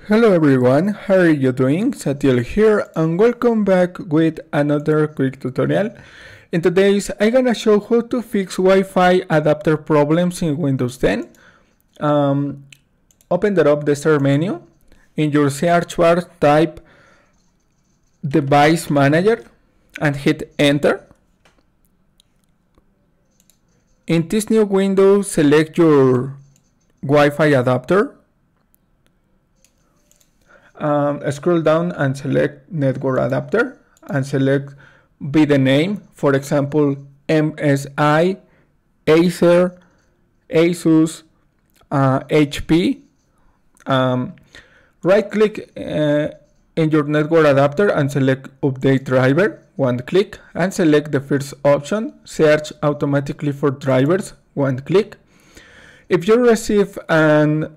Hello everyone, how are you doing? Satiel here and welcome back with another quick tutorial. In today's I'm gonna show how to fix Wi-Fi adapter problems in Windows 10. Open the start menu. In your search bar type Device Manager and hit enter. In this new window select your Wi-Fi adapter. Scroll down and select network adapter and select the name, for example MSI, Acer, Asus, HP. Right click in your network adapter and select update driver, one click, and select the first option, search automatically for drivers, one click. If you receive an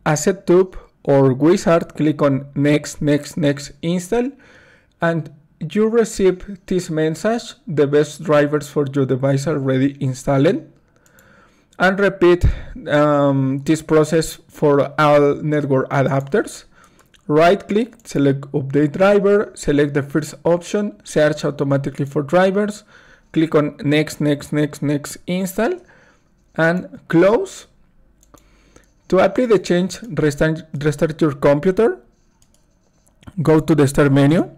asset tube or wizard, click on next install, and you receive this message: the best drivers for your device are already installed. And repeat this process for all network adapters. Right click, select update driver, select the first option, search automatically for drivers, click on next install, and close. To apply the change, restart your computer, go to the start menu,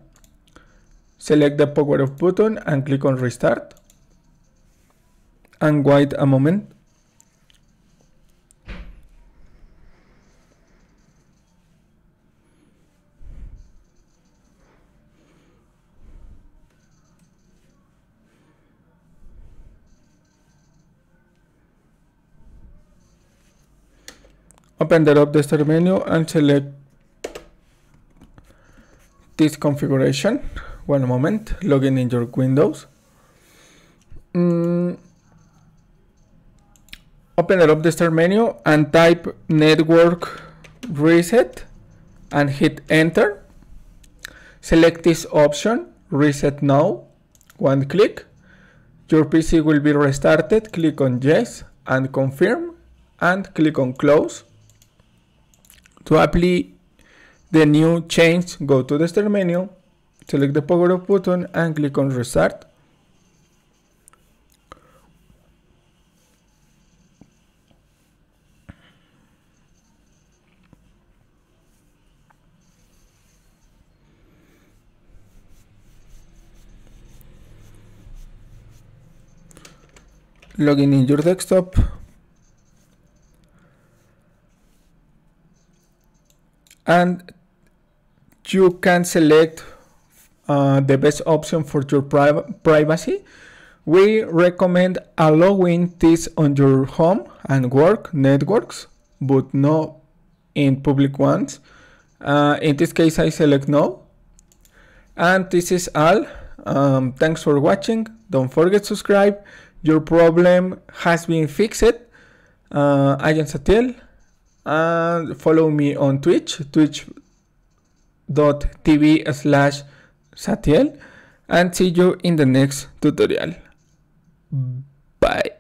select the power off button and click on restart, and wait a moment. Open the start menu and select this configuration. One moment, login in your Windows. Open the start menu and type network reset and hit enter. Select this option, reset now, one click. Your PC will be restarted. Click on yes and confirm and click on close. To apply the new change, go to the start menu, select the power off button and click on restart. Login in your desktop. And you can select the best option for your privacy. We recommend allowing this on your home and work networks, but not in public ones. In this case, I select no. And this is all. Thanks for watching. Don't forget to subscribe. Your problem has been fixed. I am Satiel. And follow me on twitch.tv/Satiel, and see you in the next tutorial. Bye.